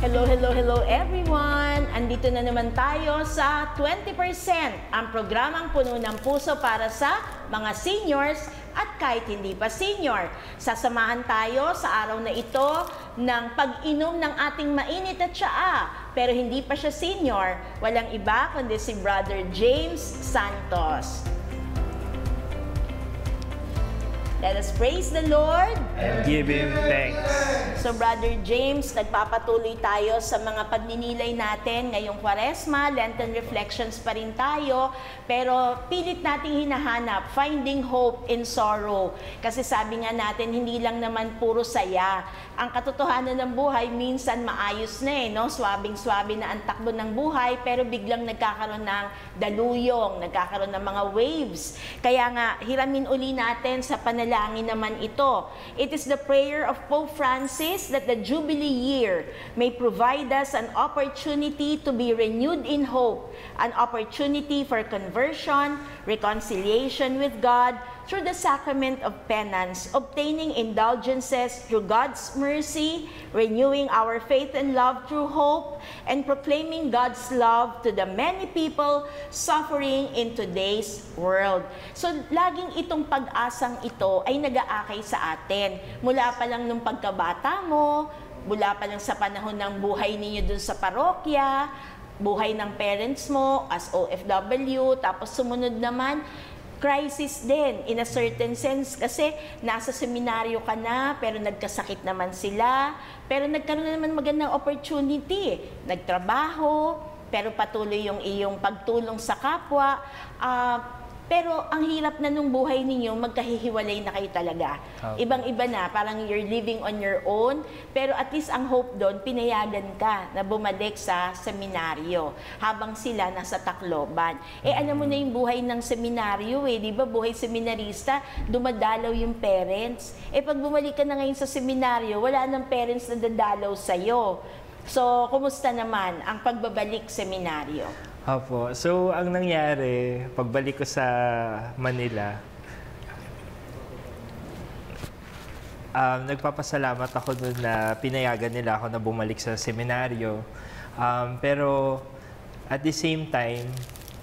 Hello everyone! Andito na naman tayo sa 20%, ang programang puno ng puso para sa mga seniors at kahit hindi pa senior. Sasamahan tayo sa araw na ito ng pag-inom ng ating mainit na tsaa. Pero hindi pa siya senior, walang iba kundi si Brother James Santos. Let us praise the Lord and give Him thanks. So Brother James, nagpapatuloy tayo sa mga pagninilay natin ngayong Kwaresma, Lenten reflections pa rin tayo, pero pilit nating hinahanap, finding hope in sorrow. Kasi sabi nga natin, hindi lang naman puro saya. Ang katotohanan ng buhay, minsan maayos na no? Swabing-swabe na ang takbo ng buhay, pero biglang nagkakaroon ng daluyong, nagkakaroon ng mga waves. Kaya nga, hiramin uli natin sa panalangin naman ito. It is the prayer of Pope Francis that the Jubilee year may provide us an opportunity to be renewed in hope, an opportunity for conversion, reconciliation with God, through the sacrament of penance, obtaining indulgences through God's mercy, renewing our faith and love through hope, and proclaiming God's love to the many people suffering in today's world. So, laging itong pag-asang ito ay nag-aakay sa atin. Mula pa lang nung pagkabata mo, mula pa lang sa panahon ng buhay ninyo dun sa parokya, buhay ng parents mo as OFW, tapos sumunod naman, crisis din in a certain sense kasi nasa seminaryo ka na pero nagkasakit naman sila, pero nagkaroon na naman magandang opportunity, nagtrabaho, pero patuloy yung iyong pagtulong sa kapwa, pero ang hirap na nung buhay ninyo, magkahihiwalay na kayo talaga. Okay. Ibang-iba na, parang you're living on your own, pero at least ang hope doon, pinayagan ka na bumalik sa seminaryo habang sila nasa Tacloban. Alam mo na yung buhay ng seminaryo di ba? Buhay seminarista, dumadalaw yung parents. Pag bumalik ka na ngayon sa seminaryo, wala nang parents na dadalaw sa'yo. So, kumusta naman ang pagbabalik seminaryo? Opo. So, ang nangyari, pagbalik ko sa Manila, nagpapasalamat ako doon na pinayagan nila ako na bumalik sa seminaryo. Pero, at the same time,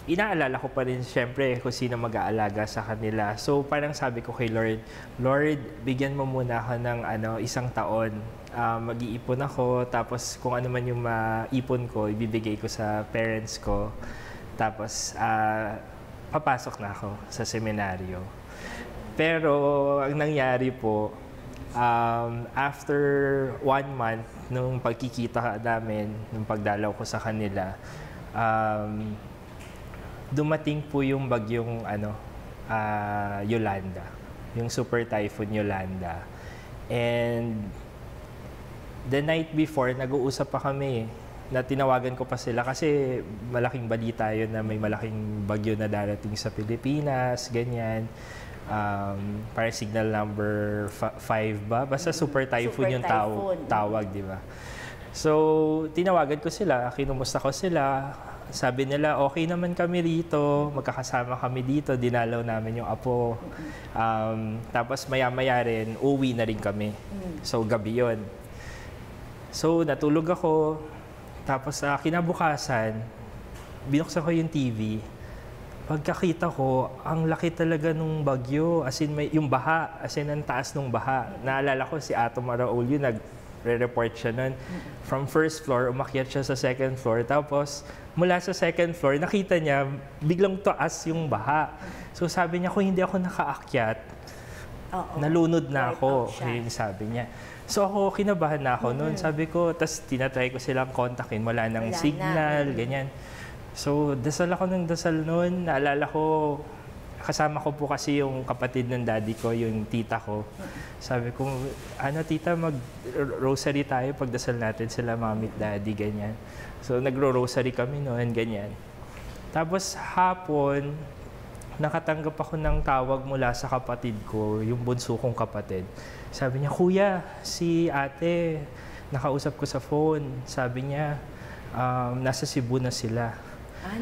inaalala ko pa rin siyempre kung sino mag-aalaga sa kanila. So, parang sabi ko kay Lord, Lord, bigyan mo muna ako ng isang taon. Mag-iipon ako, tapos kung ano man yung maipon ko, ibibigay ko sa parents ko. Tapos, papasok na ako sa seminaryo. Pero, ang nangyari po, after 1 month, nung pagkikita namin, nung pagdalaw ko sa kanila, dumating po yung bagyong Yolanda, yung super typhoon Yolanda. And the night before, nag-uusap pa kami na tinawagan ko pa sila kasi malaking balita yun na may malaking bagyo na darating sa Pilipinas, ganyan. Para signal number 5 ba? Basta super typhoon yung tawag, di ba? So, tinawagan ko sila, kinumusta ko sila. Sabi nila, okay naman kami rito, magkakasama kami dito, dinalaw namin yung apo. Tapos maya-maya rin, uwi na rin kami. So, gabi yun. So, natulog ako. Tapos, kinabukasan, binuksan ko yung TV. Pagkakita ko, ang laki talaga nung bagyo. As in, yung baha. As in, ang taas nung baha. Naalala ko si Ato Maraulio, nagre-report siya nun. From first floor, umakyat siya sa second floor. Tapos, mula sa second floor, nakita niya, biglang taas yung baha. So, sabi niya, kung hindi ako nakaakyat, nalunod na ako. Yun sabi niya. So ako, kinabahan na ako noon. Sabi ko, tas tinatry ko silang kontakin, wala nang signal, ganyan. So, dasal ako ng dasal noon. Naalala ko, kasama ko po kasi yung kapatid ng daddy ko, yung tita ko. Sabi ko, tita, mag-rosary tayo, pagdasal natin sila, mami at daddy, ganyan. So, nagro-rosary kami noon, ganyan. Tapos hapon, nakatanggap ako ng tawag mula sa kapatid ko, yung bunso kong kapatid. Sabi niya, Kuya, si ate, nakausap ko sa phone. Sabi niya, nasa Cebu na sila.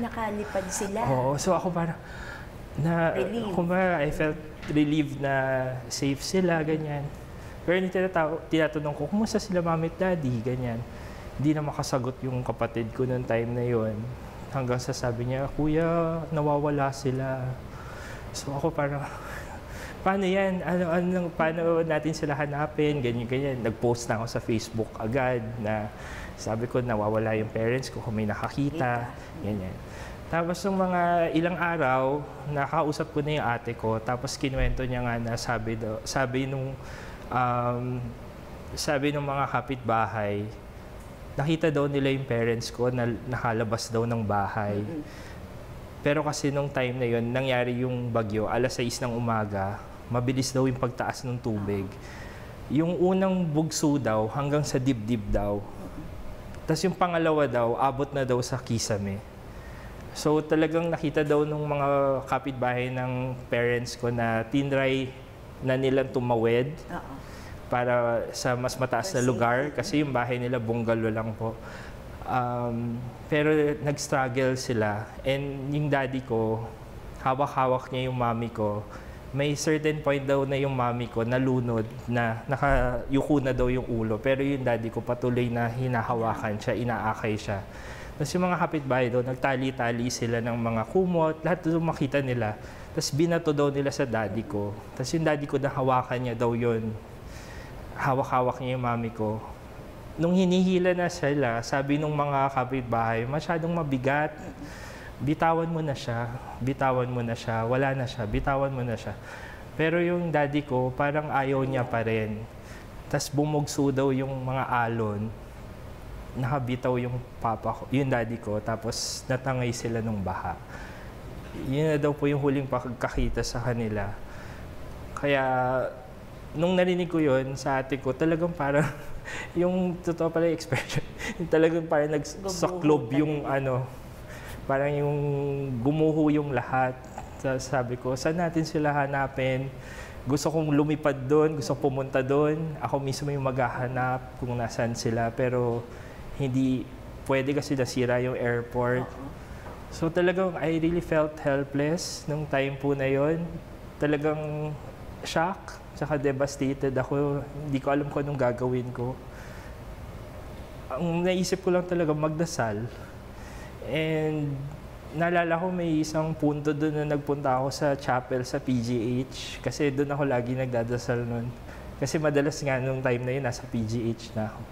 Nakalipad sila. Oo, so ako parang, I felt relieved na safe sila, ganyan. Pero tinatanong ko, kumusta sila mami at daddy, ganyan. Hindi na makasagot yung kapatid ko noong time na yon. Hanggang sa sabi niya, "Kuya, nawawala sila." So ako parang, paano yan? Paano natin sila hanapin? Ganyan. Nag-post na ako sa Facebook agad na sabi ko, nawawala yung parents ko kung may nakakita. Ganyan. Tapos nung mga ilang araw, nakausap ko na yung ate ko. Tapos kinuwento niya nga na sabi nung mga kapitbahay, nakita daw nila yung parents ko na nakalabas daw ng bahay. Pero kasi nung time na yon nangyari yung bagyo, 6:00 ng umaga, mabilis daw yung pagtaas ng tubig. Yung unang bugso daw hanggang sa dibdib daw. Tapos yung pangalawa daw, abot na daw sa kisame. So talagang nakita daw nung mga kapitbahay ng parents ko na tinry na nilang tumawid. Para sa mas mataas na lugar kasi yung bahay nila bungalow lang po. Pero nag-struggle sila and yung daddy ko, hawak-hawak niya yung mami ko. May certain point daw na yung mami ko nalunod na nakayuko na daw yung ulo pero yung daddy ko patuloy na hinahawakan siya, inaakay siya. Tapos yung mga kapitbahay daw, nagtali-tali sila ng mga kumot, lahat doon makita nila. Tapos binato daw nila sa daddy ko. Tapos yung daddy ko nahawakan niya daw yun. Hawak-hawak niya yung mami ko. Nung hinihila na sila, sabi nung mga kapitbahay, masyadong mabigat. Bitawan mo na siya, wala na siya, bitawan mo na siya. Pero yung daddy ko, parang ayaw niya pa rin. Tapos bumugso daw yung mga alon. Nakabitaw yung yung daddy ko, tapos natangay sila ng baha. Yun na daw po yung huling pagkakita sa kanila. Kaya nung narinig ko yun sa ate ko, talagang parang, yung totoo pala yung expression, talagang parang nagsaklob yung parang yung gumuho yung lahat. Sabi ko, saan natin sila hanapin? Gusto kong lumipad doon, gusto kong pumunta doon. Ako mismo yung maghahanap kung nasaan sila. Pero hindi pwede kasi nasira yung airport. So talagang I really felt helpless nung time po na yon. Talagang shock. Tsaka devastated ako. Hindi ko alam kung anong gagawin ko. Ang naisip ko lang talaga magdasal. And naalala ko may isang punto doon na nagpunta ako sa chapel sa PGH. Kasi doon ako lagi nagdadasal noon. Kasi madalas nga nung time na yun, nasa PGH na ako.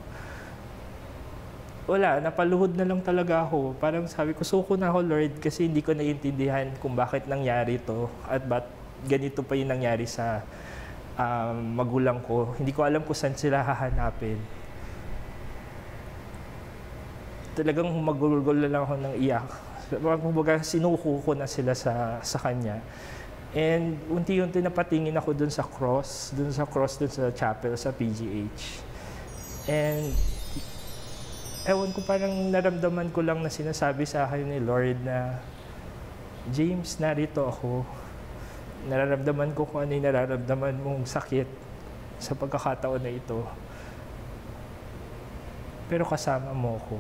Wala, napaluhod na lang talaga ako. Parang sabi ko, suko na ako Lord kasi hindi ko naiintindihan kung bakit nangyari to at ba't ganito pa yung nangyari sa magulang ko. Hindi ko alam kung saan sila hahanapin. Talagang magulgol na lang ako ng iyak. Kumbaga, sinuko ko na sila sa kanya. And unti-unti napatingin ako dun sa cross dun sa chapel, sa PGH. And ewan ko, parang naramdaman ko lang na sinasabi sa akin ni Lord na, James, narito ako. Nararamdaman ko kung ano yung nararamdaman mong sakit sa pagkakataon na ito. Pero kasama mo ko.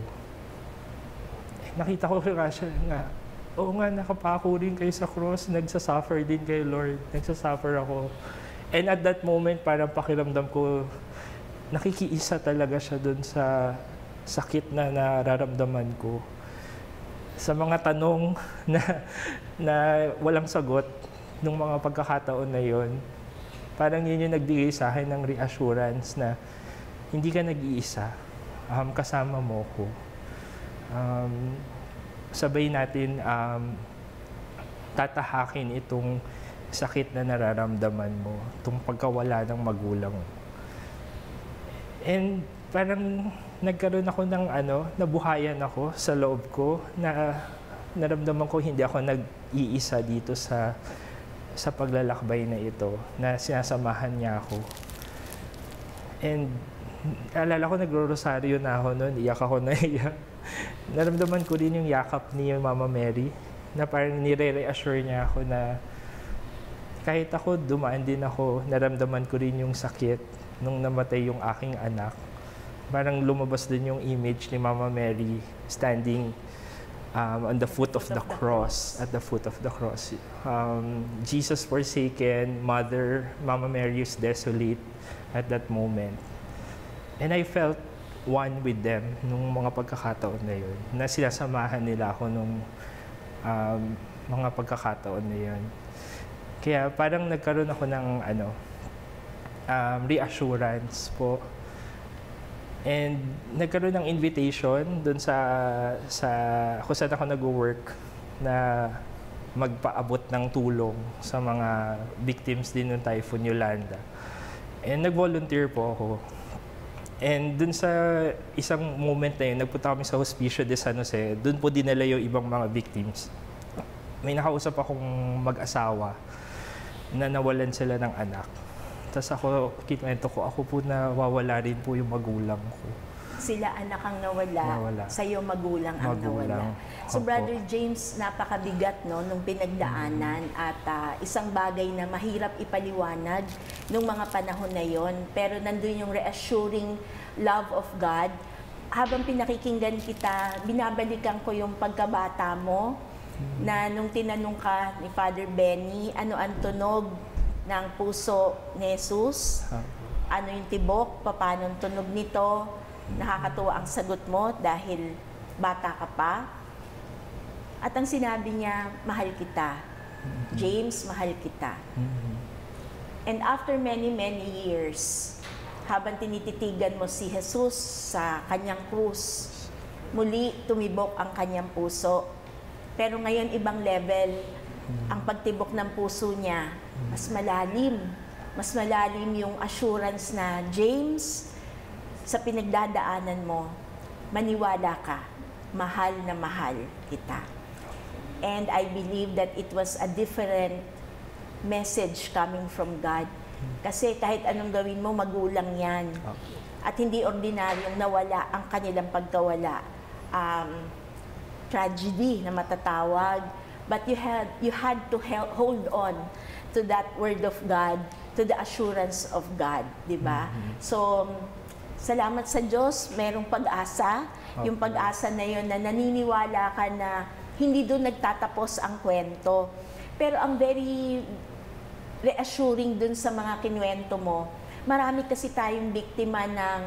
Nakita ko nga siya nga, oo nga, nakapako rin kayo sa cross, nagsasuffer din kayo, Lord. Nagsasuffer ako. And at that moment, parang pakiramdam ko, nakikiisa talaga siya dun sa sakit na nararamdaman ko. Sa mga tanong na walang sagot nung mga pagkakataon na yon, parang yun yung nagbigay sa akin ng reassurance na hindi ka nag-iisa, kasama mo ko. Sabay natin tatahakin itong sakit na nararamdaman mo, itong pagkawala ng magulang. And parang nagkaroon ako ng nabuhayan ako sa loob ko na naramdaman ko hindi ako nag-iisa dito sa paglalakbay na ito, na sinasamahan niya ako. And alala ko, nagro-rosaryo na ako noon, iyak ako na iyak. Naramdaman ko rin yung yakap ni Mama Mary, na parang nire-reassure niya ako na kahit ako, dumaan din ako, naramdaman ko rin yung sakit nung namatay yung aking anak. Parang lumabas din yung image ni Mama Mary standing on the foot of the cross, at the foot of the cross. Jesus forsaken, Mama Mary is desolate at that moment. And I felt one with them nung mga pagkakataon na yun. Na sinasamahan nila ako nung mga pagkakataon na yun. Kaya parang nagkaroon ako ng reassurance po. And nagkaroon ng invitation doon sa kung saan ako nag-work na magpaabot ng tulong sa mga victims din ng Typhoon Yolanda. And nag-volunteer po ako. And dun sa isang moment na yun, nagpunta kami sa Hospicio de San Jose. Dun po dinala yung ibang mga victims. May nakausap akong mag-asawa na nawalan sila ng anak. Tapos kinuwento ko, ako po nawawala rin po yung magulang ko. Sila anak ang nawala. Sa'yo magulang ang nawala. So Brother James, napakabigat nung pinagdaanan at isang bagay na mahirap ipaliwanag nung mga panahon na yon. Pero nandun yung reassuring love of God. Habang pinakikinggan kita, binabalikan ko yung pagkabata mo na nung tinanong ka ni Father Benny, ano ang tunog ng puso ni Jesus? Ano yung tibok? Paano ang tunog nito? Nakakatuwa ang sagot mo dahil bata ka pa. At ang sinabi niya, mahal kita. James, mahal kita. And after many, many years, habang tinititigan mo si Jesus sa kanyang krus, muli tumibok ang kanyang puso. Pero ngayon ibang level, ang pagtibok ng puso niya, mas malalim. Mas malalim yung assurance na, James, sa pinagdadaanan mo, maniwala ka, mahal na mahal kita. And I believe that it was a different message coming from God. Kasi kahit anong gawin mo, magulang yan. At hindi ordinaryong nawala ang kanilang pagkawala. Tragedy na matatawag. But you had to hold on to that word of God, to the assurance of God. Diba? So, salamat sa Diyos, merong pag-asa. Yung pag-asa na yun na naniniwala ka na hindi doon nagtatapos ang kwento. Pero ang very reassuring doon sa mga kinuwento mo, marami kasi tayong biktima ng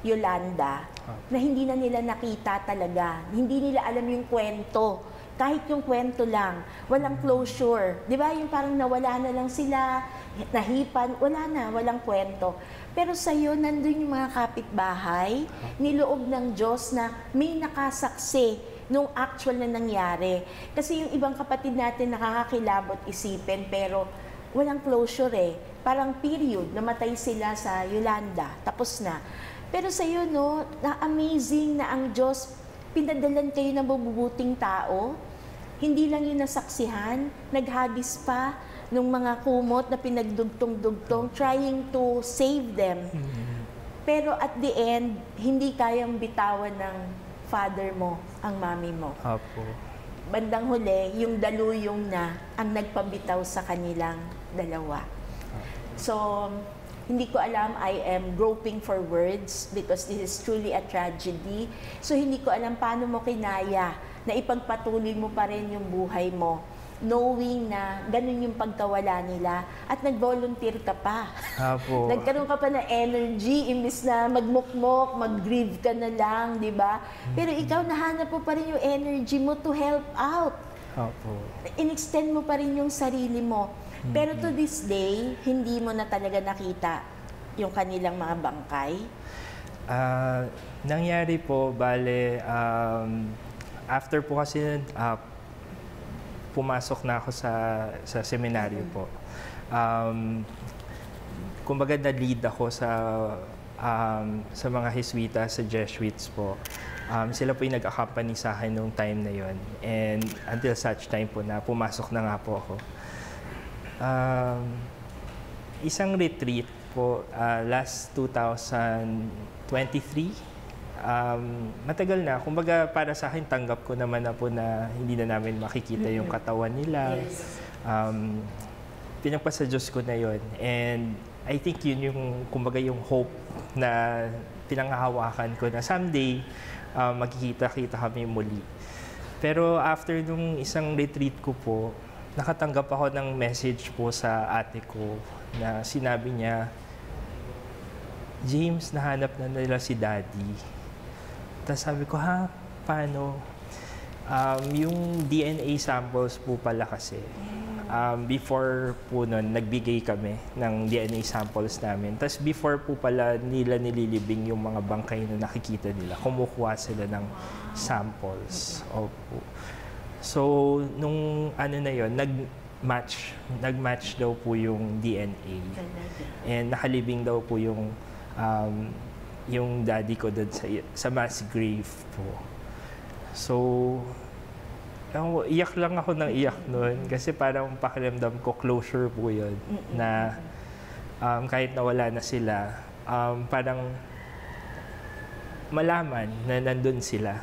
Yolanda na hindi na nila nakita talaga. Hindi nila alam yung kwento. Kahit yung kwento lang, walang closure. Di ba? Yung parang nawala na lang sila, nahipan, wala na, walang kwento. Pero sa'yo, nandun yung mga kapitbahay, niloob ng Diyos na may nakasaksi nung actual na nangyari. Kasi yung ibang kapatid natin nakakakilabot isipin, pero walang closure eh. Parang period, namatay sila sa Yolanda, tapos na. Pero sa'yo, no, na-amazing na ang Diyos, pinadalan kayo ng mabubuting tao. Hindi lang yun nasaksihan, naghagis pa nung mga kumot na pinagdugtong-dugtong, trying to save them. Pero at the end, hindi kayang bitawan ng father mo, ang mami mo. Apo. Bandang huli, yung daluyong na ang nagpabitaw sa kanilang dalawa. So, hindi ko alam, I am groping for words because this is truly a tragedy. So, hindi ko alam paano mo kinaya na ipagpatuloy mo pa rin yung buhay mo, knowing na ganun yung pagkawala nila at nag-volunteer ka pa. Apo. Nagkaroon ka pa ng energy, imbis na magmukmok, mag-grieve ka na lang, di ba? Pero ikaw, nahanap mo pa rin yung energy mo to help out. Apo. In-extend mo pa rin yung sarili mo. Pero to this day, hindi mo na talaga nakita yung kanilang mga bangkay? Nangyari po, bale, after po kasi pumasok na ako sa seminaryo po. Kumbaga na-lead ako sa mga Jesuita, sa Jesuits po. Sila po yung nag-accompany sa akin noong time na yon. And until such time po na pumasok na nga po ako. Isang retreat po, last 2023. Matagal na. Kumbaga para sa akin, tanggap ko naman na po na hindi na namin makikita yung katawan nila. Yes. Pinagpasa Diyos ko na yon. And I think yun yung, kumbaga yung hope na pinanghahawakan ko na someday magkikita-kita kami muli. Pero after nung isang retreat ko po, nakatanggap ako ng message po sa ate ko na sinabi niya, James, nahanap na nila si Daddy. Tapos sabi ko, ha? Paano? Yung DNA samples po pala kasi. Before po nun, nagbigay kami ng DNA samples namin. Tapos before po pala nila nililibing yung mga bangkay na nakikita nila, kumukuha sila ng samples. Opo. So, nung ano na yun, nag-match daw po yung DNA. And nakalibing daw po yung daddy ko doon sa mass grave po. So, iyak lang ako ng iyak noon kasi parang pakiramdam ko closure po yun na kahit nawala na sila, parang malaman na nandun sila.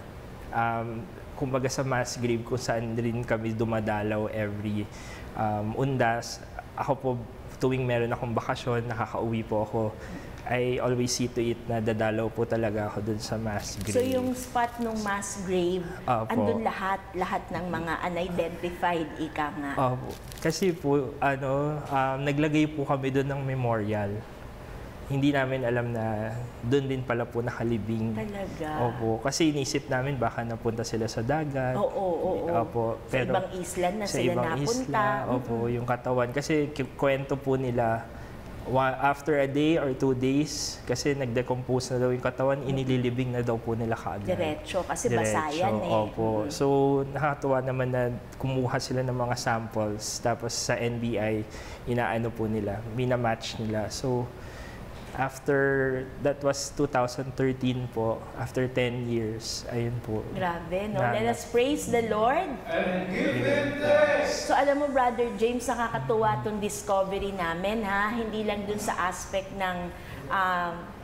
Kumbaga sa mass grave kung saan rin kami dumadalaw every undas. Ako po, tuwing meron akong bakasyon, nakakauwi po ako, I always see to it na dadalaw po talaga ako dun sa mass grave. So yung spot ng mass grave, andun lahat ng mga unidentified, ika nga. Kasi po, naglagay po kami dun ng memorial. Hindi namin alam na dun din pala po nakalibing. Talaga? Opo, kasi inisip namin baka napunta sila sa dagat. Oo. Opo, pero sa ibang isla na sa sila ibang napunta. Isla, opo, yung katawan. Kasi kwento po nila, after a day or 2 days, kasi nag-decompose na daw yung katawan, inililibing na daw po nila kaagad. Diretso, kasi basayan eh. Opo. So, nakakatuwa naman na kumuha sila ng mga samples, tapos sa NBI, inaano po nila, minamatch nila. So, after, that was 2013 po, after 10 years, ayun po. Grabe, no? Let us praise the Lord. And give Him thanks. So alam mo, Brother James, nakakatuwa itong discovery namin, ha? Hindi lang dun sa aspect ng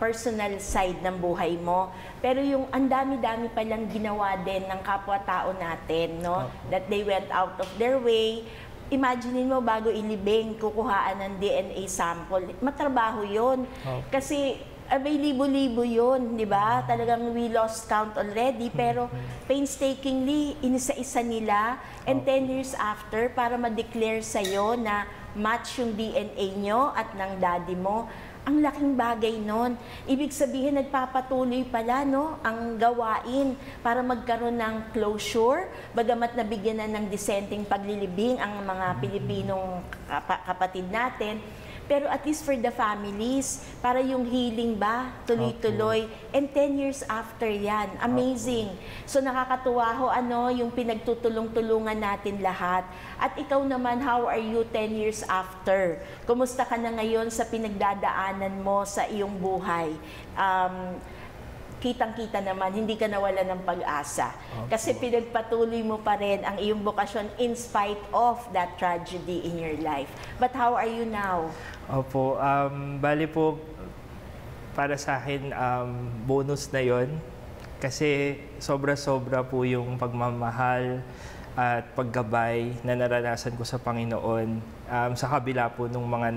personal side ng buhay mo. Pero yung ang dami-dami palang ginawa din ng kapwa-tao natin, no? That they went out of their way. Imaginin mo, bago ilibing, kukuhaan ng DNA sample. Matrabaho yun. Kasi may libo-libo yun, di ba? Talagang we lost count already. Pero painstakingly, inisa-isa nila. And 10 years after, para ma-declare sa'yo na match yung DNA nyo at ng daddy mo, ang laking bagay nun. Ibig sabihin, nagpapatuloy pala, no, ang gawain para magkaroon ng closure, bagamat nabigyan na ng dissenting paglilibing ang mga Pilipinong kapatid natin. Pero at least for the families, para yung healing ba, tuloy-tuloy. And 10 years after yan. Amazing. So nakakatuwa ho, yung pinagtutulong-tulungan natin lahat. At ikaw naman, how are you 10 years after? Kumusta ka na ngayon sa pinagdadaanan mo sa iyong buhay? Kitang-kita naman, hindi ka nawala ng pag-asa. Kasi pinagpatuloy mo pa rin ang iyong bokasyon in spite of that tragedy in your life. But how are you now? Opo, bali po, para sa akin, bonus na yon. Kasi sobra-sobra po yung pagmamahal at paggabay na naranasan ko sa Panginoon sa kabila po nung mga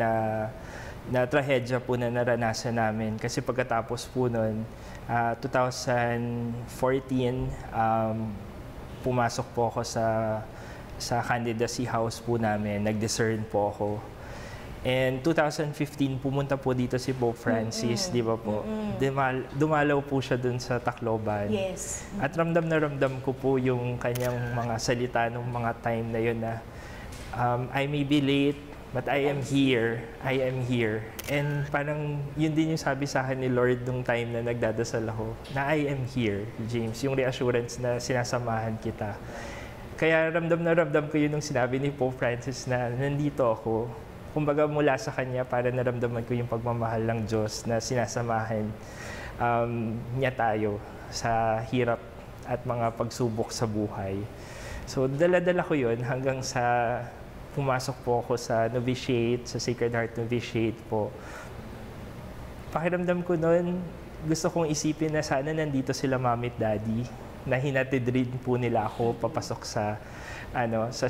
na trahedya po na naranasan namin. Kasi pagkatapos po nun, 2014, pumasok po ako sa candidacy house po namin. Nag-discern po ako. And 2015, pumunta po dito si Pope Francis, di ba po? Dumalaw po siya dun sa Tacloban. Yes. At ramdam na ramdam ko po yung kanyang mga salita nung mga time na yun na I may be late, but I am here. I am here. And parang yun din yung sabi sa akin ni Lord nung time na nagdadasal ako, na I am here, James. Yung reassurance na sinasamahan kita. Kaya ramdam na ramdam ko yun nung sinabi ni Pope Francis na nandito ako. Kumbaga mula sa kanya para naramdaman ko yung pagmamahal ng Diyos na sinasamahan niya tayo sa hirap at mga pagsubok sa buhay. So dala-dala ko yun hanggang sa pumasok po ako sa novitiate, sa Sacred Heart Novitiate po. Pakiramdam ko noon, gusto kong isipin na sana nandito sila Mommy at Daddy, na hinatid rin po nila ako papasok sa sa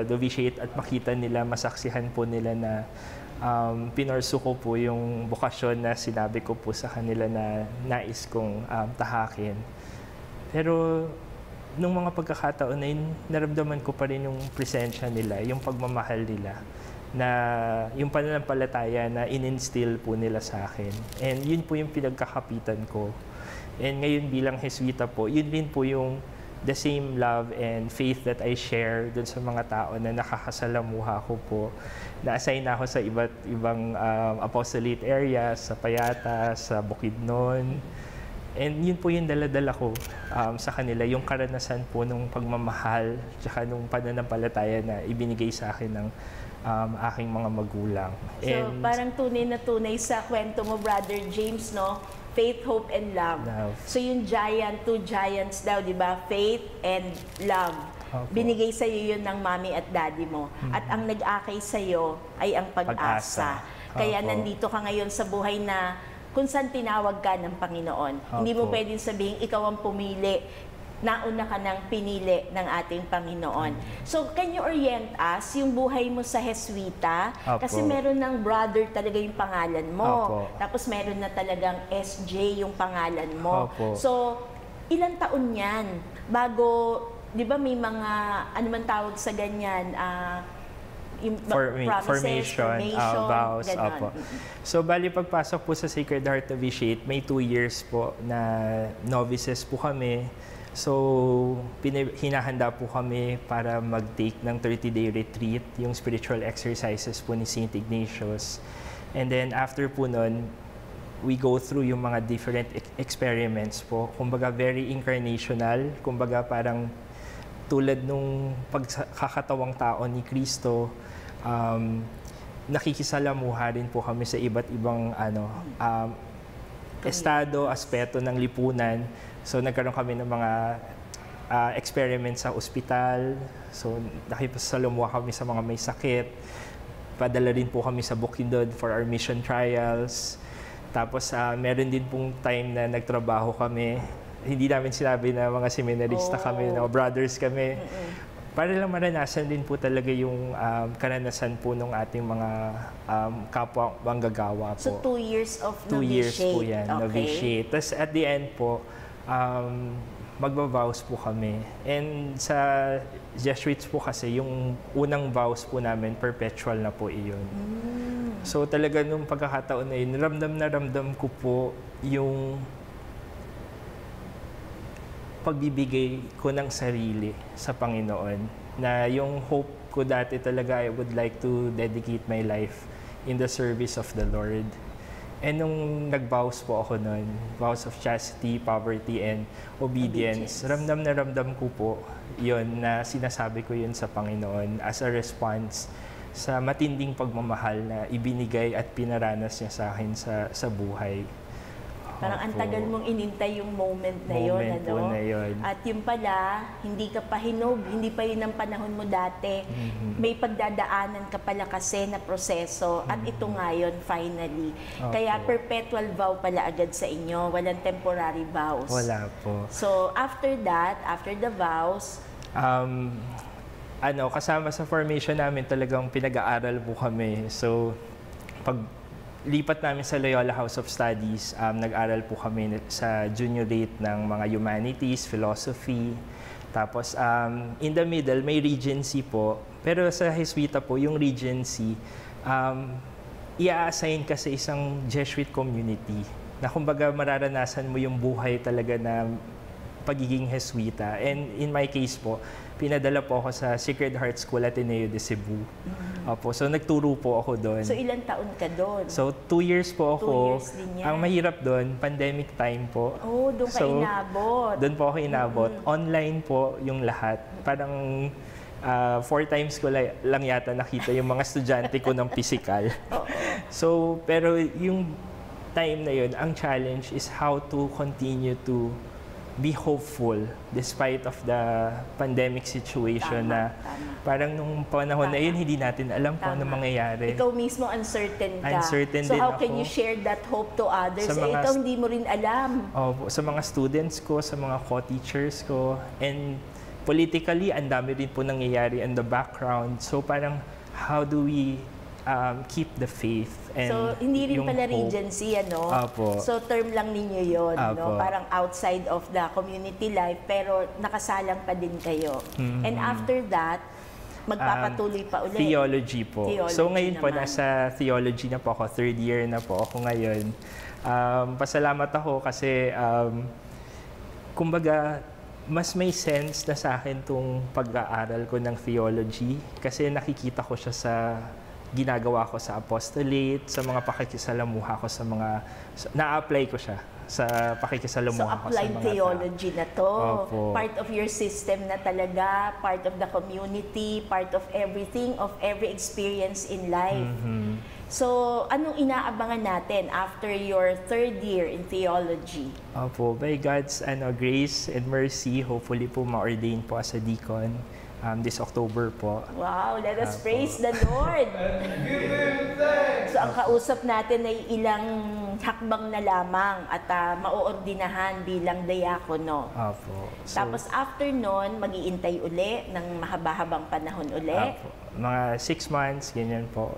novitiate at makita nila, masaksihan po nila na pinorsu ko po yung bokasyon na sinabi ko po sa kanila na nais kong tahakin. Pero nung mga pagkakataon na yun, naramdaman ko pa rin yung presensya nila, yung pagmamahal nila, na yung pananampalataya na in-instill po nila sa akin. And yun po yung pinagkakapitan ko. And ngayon bilang Jesuita po, yun din po yung the same love and faith that I share dun sa mga tao na nakakasalamuha ko po. Na-assign ako sa iba't ibang apostolate areas, sa Payatas, sa Bukidnon. And yun po yung daladala ko sa kanila, yung karanasan po ng pagmamahal, tsaka nung pananampalataya na ibinigay sa akin ng aking mga magulang. So, parang tunay na tunay sa kwento mo, Brother James, no? Faith, hope, and love. So, yung two giants daw, di ba? Faith and love. Opo. Binigay sa iyo yun ng mommy at daddy mo. At ang nag-akay sa iyo ay ang pag-asa. Kaya Opo. nandito ka ngayon sa buhay na kung saan tinawag ka ng Panginoon. Hindi mo Opo. pwedeng sabihin, ikaw ang pumili. Nauna ka ng pinili ng ating Panginoon. So, can you orient us yung buhay mo sa Jesuita? Opo. Kasi meron ng brother talaga yung pangalan mo. Opo. Tapos meron na talagang SJ yung pangalan mo. Opo. So, ilang taon yan bago, di ba may mga, ano man tawag sa ganyan, yung promises, formation, vows, ganon. opo. So, bali pagpasok po sa Sacred Heart Novitiate, may 2 years po na novices po kami. So, hinahanda po kami para mag-take ng 30-day retreat, yung spiritual exercises po ni St. Ignatius. And then, after po nun, we go through yung mga different experiments po. Kumbaga, very incarnational. Kumbaga, parang tulad nung pagkakatawang tao ni Kristo, nakikisalamuha rin po kami sa iba't ibang estado, aspeto ng lipunan. So, nagkaroon kami ng mga experiments sa ospital. So, nakipasalamuha kami sa mga may sakit. Padala rin po kami sa Bukidnon for our mission trials. Tapos, meron din pong time na nagtrabaho kami. Hindi namin sinabi na mga seminarista kami, na brothers kami. Para lang maranasan din po talaga yung karanasan po ng ating mga kapwa manggagawa po. So, 2 years of 2 years po yan, Okay. novitiate. Tapos at the end po, magba-vows po kami. And sa Jesuits po kasi, yung unang vows po namin, perpetual na po iyon. So talaga nung pagkakataon na yun, ramdam ko po yung pagbibigay ko ng sarili sa Panginoon. Na yung hope ko dati talaga, I would like to dedicate my life in the service of the Lord. And nung nag-vows po ako nun, vows of chastity, poverty, and obedience, ramdam na ramdam ko po yun na sinasabi ko yun sa Panginoon as a response sa matinding pagmamahal na ibinigay at pinaranas niya sa akin sa buhay. Parang ang tagal mong inintay yung moment na yun, Moment po na yun. At yung pala, hindi ka pa hinog, hindi pa yun ang panahon mo dati. May pagdadaanan ka pala kasi na proseso at ito nga yun, finally. Kaya perpetual vow pala agad sa inyo, walang temporary vows. Wala po. So after that, after the vows, kasama sa formation namin talagang pinag-aaral po kami. So, pag lipat namin sa Loyola House of Studies, nag-aral po kami sa junior rate ng mga humanities, philosophy. Tapos, in the middle, may regency po. Pero sa Jesuita po, yung regency, i-assign ka sa isang Jesuit community na kumbaga mararanasan mo yung buhay talaga na pagiging Jesuita. And in my case po, pinadala po ako sa Sacred Heart School Ateneo de Cebu. Opo, so nagturo po ako doon. so ilang taon ka doon? So 2 years po ako. 2 years din yan. Ang mahirap doon, pandemic time po. Oh, doon ka inabot. Doon po ako inabot. Online po yung lahat. Parang 4 times ko lang yata nakita yung mga estudyante ko ng physical. So, pero yung time na yun, ang challenge is how to continue to be hopeful despite of the pandemic situation Tama. parang nung panahon na yun, hindi natin alam kung ano mangyayari. Ikaw mismo uncertain ka. Uncertain so din how can ako. you share that hope to others? Sa mga ikaw hindi mo rin alam. Sa mga students ko, sa mga co-teachers ko, and politically, ang dami rin po nangyayari in the background. So parang, how do we keep the faith and So, hindi rin yung pala hope? regency, ano? Apo. So, term lang ninyo yun, no? Apo. Parang outside of the community life, pero nakasalang pa din kayo. And after that, Magpapatuloy pa ulit? Theology po. Theology so ngayon po, naman. nasa theology na po ako. 3rd year na po ako ngayon. Pasalamat ako kasi, kumbaga, mas may sense na sa akin itong pag-aaral ko ng theology kasi nakikita ko siya sa ginagawa ko sa apostolate, sa mga pakikisalamuha ko sa mga, na-apply ko siya sa pakikisalamuha ko sa applied mga theology na to. Opo. Part of your system na talaga, part of the community, part of everything, of every experience in life. So, anong inaabangan natin after your 3rd year in theology? Opo, by God's grace and mercy, hopefully po ma-ordain po as a deacon this October po. Wow, let us praise the Lord. So, ang kausap natin ay ilang hakbang na lamang at mauordinahan bilang diakono. Opo. So, Tapos after nun, mag-iintay uli ng mahaba-habang panahon uli. opo. Mga 6 months, ganyan po.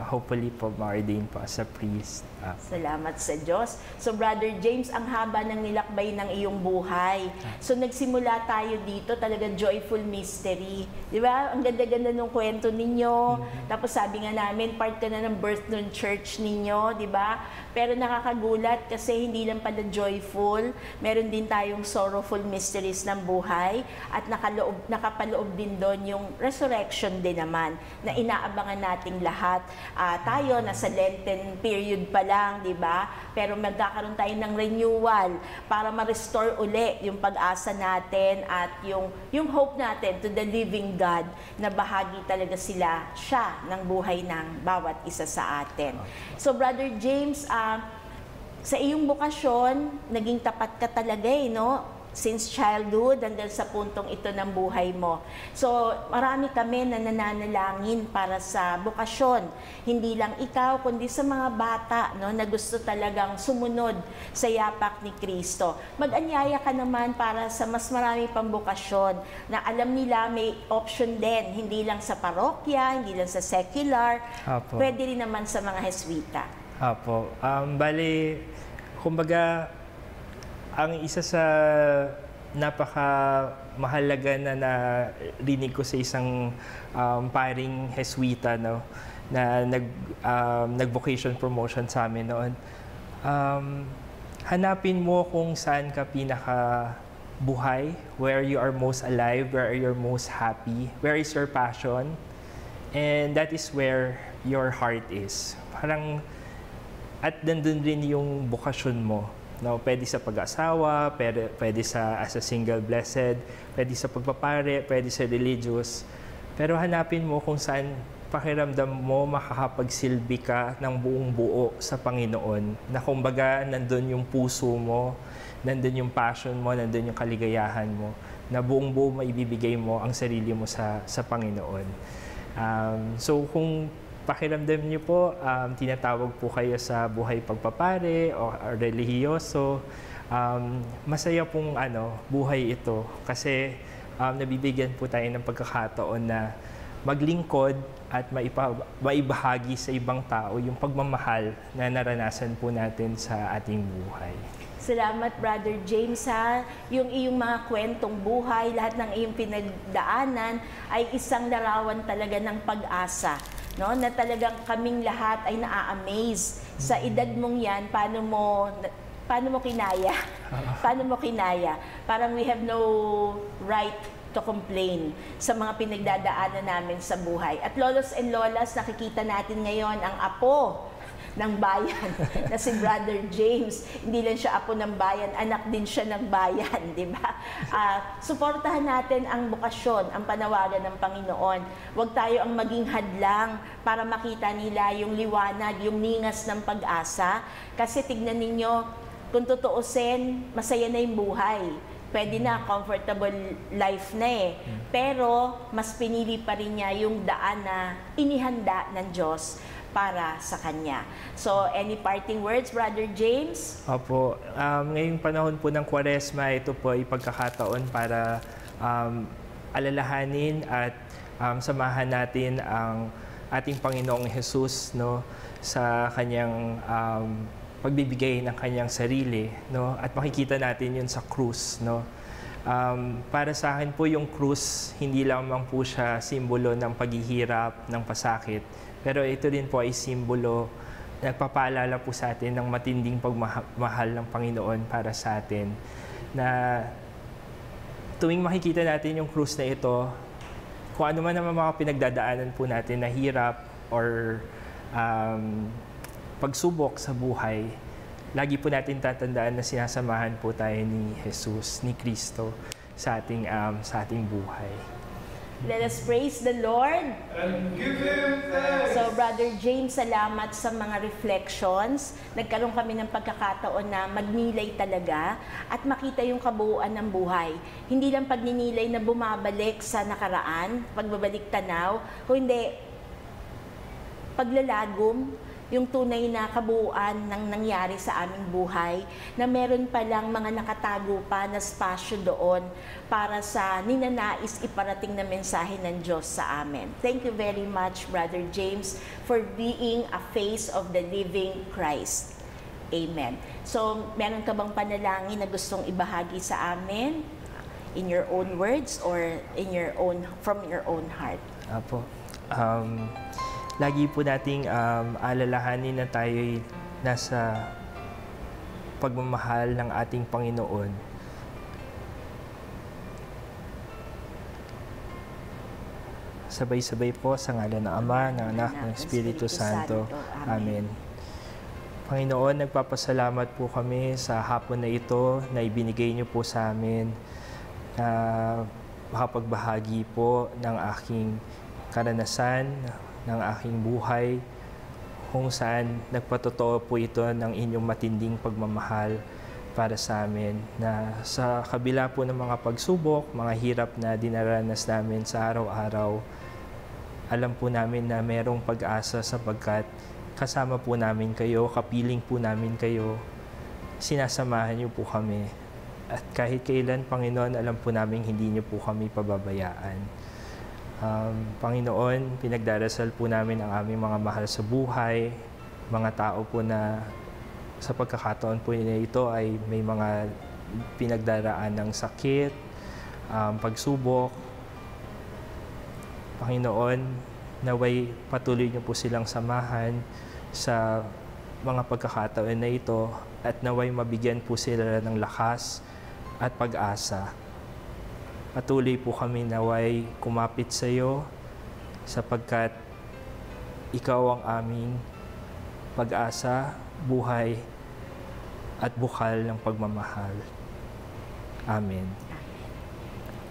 Hopefully po ma-ordain po as a priest. Salamat sa Diyos. So Brother James, ang haba ng nilakbay ng iyong buhay. So nagsimula tayo dito, talaga joyful mystery. Di ba? Ang ganda-ganda ng kwento ninyo. Tapos sabi nga namin, part ka na ng birth ng church ninyo, di ba? Pero nakakagulat kasi hindi lang pala joyful. Meron din tayong sorrowful mysteries ng buhay at nakapaloob din doon yung resurrection din naman na inaabangan nating lahat. Tayo nasa Lenten period pa lang, di ba? Pero magkakaroon tayo ng renewal para ma-restore uli yung pag-asa natin at yung hope natin to the living God na bahagi talaga siya ng buhay ng bawat isa sa atin. So Brother James, sa iyong bukasyon, naging tapat ka talaga no? Since childhood hanggang sa puntong ito ng buhay mo. So, marami kami na nananalangin para sa bukasyon. Hindi lang ikaw, kundi sa mga bata no, na gusto talagang sumunod sa yapak ni Kristo. Mag-anyaya ka naman para sa mas marami pang bukasyon na alam nila may option din. Hindi lang sa parokya, hindi lang sa secular, Apo. pwede rin naman sa mga Heswita. Apo. Bali, kumbaga, ang isa sa napaka-mahalaga na narinig ko sa isang paring Heswita no, na nag-vocation promotion sa amin noon, hanapin mo kung saan ka pinaka-buhay, where you are most alive, where you're most happy, where is your passion, and that is where your heart is. Parang, at nandun rin yung bukasyon mo. No, pwede sa pag-asawa, pwede sa as a single blessed, pwede sa pagpapare, pwede sa religious. Pero hanapin mo kung saan pakiramdam mo makakapagsilbi ka ng buong buo sa Panginoon. Na kumbaga, nandun yung puso mo, nandun yung passion mo, nandun yung kaligayahan mo, na buong buo maibibigay mo ang sarili mo sa Panginoon. So kung pakiramdam niyo po, tinatawag po kayo sa buhay pagpapare o relihiyoso. Masaya pong buhay ito kasi nabibigyan po tayo ng pagkakataon na maglingkod at maibahagi sa ibang tao yung pagmamahal na naranasan po natin sa ating buhay. Salamat, Brother James, ha. Yung iyong mga kwentong buhay, lahat ng iyong pinagdaanan ay isang larawan talaga ng pag-asa. No, na talagang kaming lahat ay naa-amaze sa edad mong yan, paano mo kinaya? Paano mo kinaya? Parang we have no right to complain sa mga pinagdadaanan namin sa buhay. At lolos and lolas, nakikita natin ngayon ang apo ng bayan na si Brother James. Hindi lang siya apo ng bayan, anak din siya ng bayan, di ba? Suportahan natin ang bukasyon, ang panawagan ng Panginoon. Huwag tayo ang maging hadlang para makita nila yung liwanag, yung ningas ng pag-asa. Kasi tignan ninyo, kung tutuusin, masaya na yung buhay. Pwede na, comfortable life na eh. Pero, mas pinili pa rin niya yung daan na inihanda ng Diyos para sa Kanya. So, any parting words, Brother James? Opo. Ngayong panahon po ng Kwaresma, ito po ay pagkakataon para alalahanin at samahan natin ang ating Panginoong Jesus no, sa Kanyang pagbibigay ng Kanyang sarili. No? At makikita natin yun sa krus. No? Para sa akin po yung krus, hindi lamang po siya simbolo ng paghihirap, ng pasakit, pero ito din po ay simbolo, nagpapaalala po sa atin ng matinding pagmahal ng Panginoon para sa atin, na tuwing makikita natin yung krus na ito, kung ano man naman mga pinagdadaanan po natin na hirap or pagsubok sa buhay, lagi po natin tatandaan na sinasamahan po tayo ni Jesus, ni Kristo sa ating buhay. Let us praise the Lord. And give Him thanks. So, Brother James, salamat sa mga reflections. Nagkaroon kami ng pagkakataon na magnilay talaga at makita yung kabuuan ng buhay. Hindi lang pagninilay na bumabalik sa nakaraan, pagbabalik tanaw, kundi paglalagom, yung tunay na kabuuan ng nangyari sa aming buhay, na meron palang mga nakatago pa na spasyo doon para sa ninanais iparating na mensahe ng Diyos sa amin. Thank you very much, Brother James, for being a face of the living Christ. Amen. So, meron ka bang panalangin na gustong ibahagi sa amin in your own words or from your own heart? Apo. Lagi po nating alalahanin na tayo'y nasa pagmamahal ng ating Panginoon. Sabay-sabay po sa ngalan ng Ama, ng Anak, ng Espiritu Santo. Amen. Panginoon, nagpapasalamat po kami sa hapon na ito na ibinigay niyo po sa amin na makapagbahagi po ng aking karanasan, ng aking buhay, kung saan nagpatotoo po ito ng inyong matinding pagmamahal para sa amin, na sa kabila po ng mga pagsubok, mga hirap na dinaranas namin sa araw-araw, alam po namin na merong pag-asa sapagkat kasama po namin kayo, kapiling po namin kayo, sinasamahan niyo po kami. At kahit kailan, Panginoon, alam po namin hindi niyo po kami pababayaan. Panginoon, pinagdarasal po namin ang aming mga mahal sa buhay, mga tao po na sa pagkakataon po na ito ay may mga pinagdaraan ng sakit, pagsubok. Panginoon, naway patuloy niyo po silang samahan sa mga pagkakataon na ito at naway mabigyan po sila ng lakas at pag-asa. Patuloy po kami naway kumapit sa iyo sapagkat ikaw ang aming pag-asa, buhay at bukal ng pagmamahal. Amen.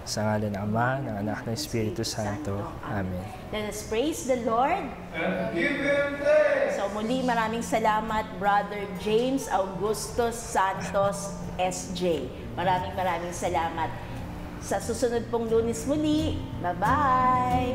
Sa ngalan ng Ama, ng Anak, ng Espiritu Santo. Amen. Let us praise the Lord. And give Him thanks. So muli, maraming salamat, Brother James Augustus Santos, SJ. Maraming salamat. Sa susunod pong Lunes muli. Bye-bye!